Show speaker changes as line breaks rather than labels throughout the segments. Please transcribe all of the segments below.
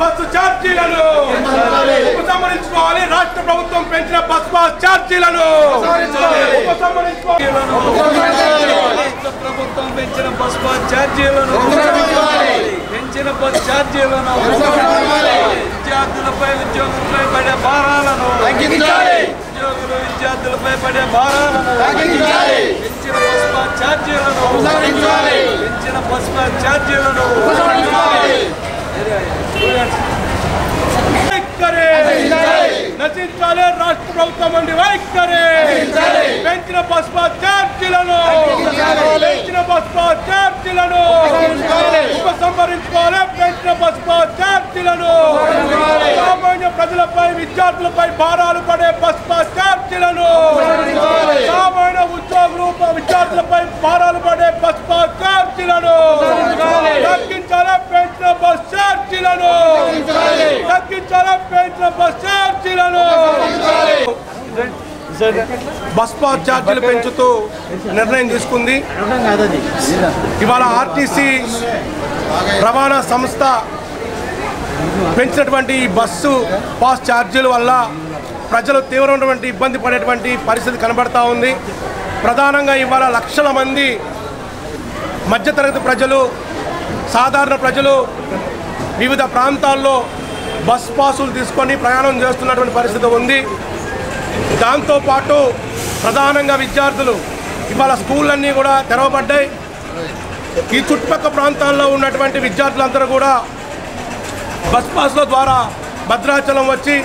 Bus ఛార్జీలను ఉపసంహరించుకోవాలి. రాష్ట్ర ప్రభుత్వం పెంచిన బస్ పాస్ ఛార్జీలను
ప్రభుత్వం పెంచిన బస్ పాస్ ఛార్జీలను విద్యార్థులపై ఉద్యోగులపై పడే భారాలను ఉద్యోగులు విద్యార్థులపై పడే భారాలను పెంచిన బస్ పాస్ ఛార్జీలను పెంచిన బస్ పాస్ ఛార్జీలను
నశించాలి. రాష్ట్ర ప్రభుత్వం నుండి వైఖరి పెంచిన బస్ పాస్ ఛార్జీలను ఉపసంహరించుకోవాలి. పెంచిన బస్ పాస్ ఛార్జీలను సామాన్య ప్రజలపై విద్యార్థులపై భారాలు పడే బస్ పాస్ ఛార్జీలను సామాన్య ఉద్యోగులు విద్యార్థులపై భారాలు పడే బస్ పాస్ ఛార్జీలను తగ్గించాలి. పెంచిన బస్ ఛార్జీలను బస్ పాస్ ఛార్జీలు పెంచుతూ నిర్ణయం తీసుకుంది. ఇవాళ ఆర్టీసీ రవాణా సంస్థ పెంచినటువంటి బస్సు పాస్ ఛార్జీల వల్ల ప్రజలు తీవ్రమైనటువంటి ఇబ్బంది పడేటువంటి పరిస్థితి కనబడతా ఉంది. ప్రధానంగా ఇవాళ లక్షల మంది మధ్యతరగతి ప్రజలు, సాధారణ ప్రజలు వివిధ ప్రాంతాల్లో బస్ పాసులు తీసుకొని ప్రయాణం చేస్తున్నటువంటి పరిస్థితి ఉంది. దాంతోపాటు ప్రధానంగా విద్యార్థులు ఇవాళ స్కూళ్ళన్నీ కూడా తెరవబడ్డాయి. ఈ చుట్టుపక్కల ప్రాంతాల్లో ఉన్నటువంటి విద్యార్థులందరూ కూడా బస్ పాస్ల ద్వారా భద్రాచలం వచ్చి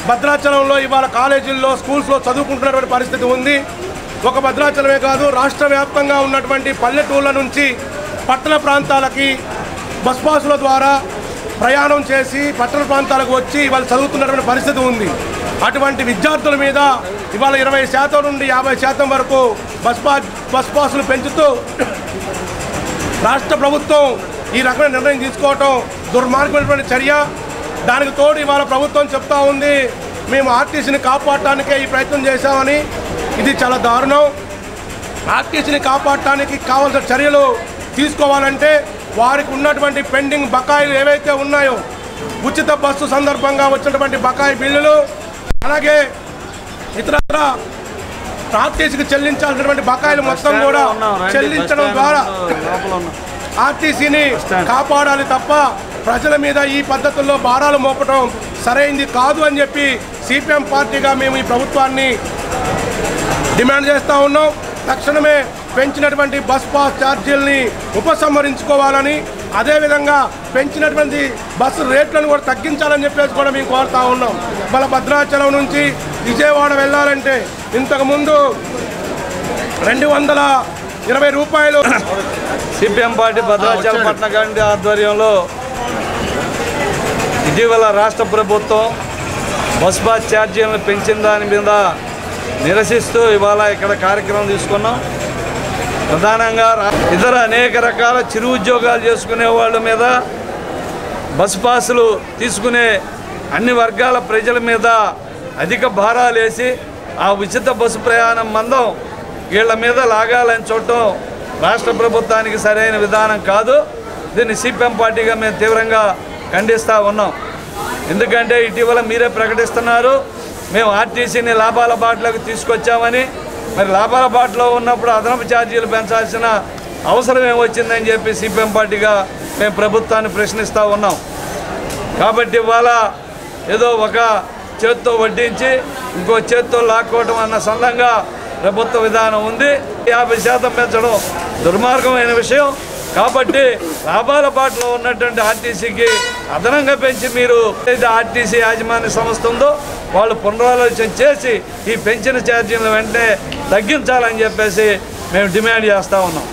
భద్రాచలంలో ఇవాళ కాలేజీల్లో స్కూల్స్లో చదువుకుంటున్నటువంటి పరిస్థితి ఉంది. ఒక భద్రాచలమే కాదు, రాష్ట్ర వ్యాప్తంగా ఉన్నటువంటి పల్లెటూళ్ళ నుంచి పట్టణ ప్రాంతాలకి బస్ పాసుల ద్వారా ప్రయాణం చేసి పట్టణ ప్రాంతాలకు వచ్చి ఇవాళ చదువుతున్నటువంటి పరిస్థితి ఉంది. అటువంటి విద్యార్థుల మీద ఇవాళ 20% నుండి 50% వరకు బస్ పాసులు పెంచుతూ రాష్ట్ర ప్రభుత్వం ఈ రకమైన నిర్ణయం తీసుకోవటం దుర్మార్గమైనటువంటి చర్య. దానికి తోడు ఇవాళ ప్రభుత్వం చెప్తా ఉంది, మేము ఆర్టీసీని కాపాడటానికే ఈ ప్రయత్నం చేశామని. ఇది చాలా దారుణం. ఆర్టీసీని కాపాడటానికి కావాల్సిన చర్యలు తీసుకోవాలంటే వారికి ఉన్నటువంటి పెండింగ్ బకాయిలు ఏవైతే ఉన్నాయో, ఉచిత బస్సు సందర్భంగా వచ్చినటువంటి బకాయి బిల్లులు, అలాగే ఇతరత్ర ఆర్టీసీకి చెల్లించాల్సినటువంటి బకాయిలు మొత్తం కూడా చెల్లించడం ద్వారా ఆర్టీసీని కాపాడాలి తప్ప ప్రజల మీద ఈ పద్ధతుల్లో భారాలు మోపడం సరైంది కాదు అని చెప్పి సిపిఎం పార్టీగా మేము ఈ ప్రభుత్వాన్ని డిమాండ్ చేస్తూ ఉన్నాం. తక్షణమే పెంచినటువంటి బస్ పాస్ ఛార్జీలని ఉపసంహరించుకోవాలని, అదేవిధంగా పెంచినటువంటి బస్సు రేట్లను కూడా తగ్గించాలని చెప్పేసి కూడా మేము కోరుతా ఉన్నాం. మన భద్రాచలం నుంచి విజయవాడ వెళ్ళాలంటే ఇంతకుముందు 220 రూపాయలు.
సిపిఎం పార్టీ భద్రాచలం పట్టణ కమిటీ ఆధ్వర్యంలో ఇటీవల రాష్ట్ర ప్రభుత్వం బస్ పాస్ ఛార్జీలను పెంచిన దాని మీద నిరసిస్తూ ఇవాళ ఇక్కడ కార్యక్రమం తీసుకున్నాం. ప్రధానంగా ఇతర అనేక రకాల చిరు ఉద్యోగాలు చేసుకునే వాళ్ళ మీద బస్ పాసులు తీసుకునే అన్ని వర్గాల ప్రజల మీద అధిక భారాలు వేసి ఆ ఉచిత బస్సు ప్రయాణం మందం వీళ్ళ మీద లాగాలని చూడటం రాష్ట్ర ప్రభుత్వానికి సరైన విధానం కాదు. దీన్ని సిపిఎం పార్టీగా మేము తీవ్రంగా ఖండిస్తూ ఉన్నాం. ఎందుకంటే ఇటీవల మీరే ప్రకటిస్తున్నారు, మేము ఆర్టీసీని లాభాల బాటలోకి తీసుకొచ్చామని. మరి లాభాల బాటలో ఉన్నప్పుడు అదనపు ఛార్జీలు పెంచాల్సిన అవసరం ఏమొచ్చిందని చెప్పి సిపిఎం పార్టీగా మేము ప్రభుత్వాన్ని ప్రశ్నిస్తూ ఉన్నాం. కాబట్టి ఇవాళ ఏదో ఒక చేత్తో వడ్డించి ఇంకో చేత్తో లాక్కోవటం అన్న సందంగా ప్రభుత్వ విధానం ఉంది. 50% పెంచడం దుర్మార్గమైన విషయం. కాబట్టి లాభాల బాటలో ఉన్నటువంటి ఆర్టీసీకి అదనంగా పెంచి మీరు ఆర్టీసీ యాజమాన్య సంస్థ ఉందో వాళ్ళు పునరాలోచన చేసి ఈ పెంచిన ఛార్జీలను వెంటనే తగ్గించాలని చెప్పేసి మేము డిమాండ్ చేస్తూ ఉన్నాం.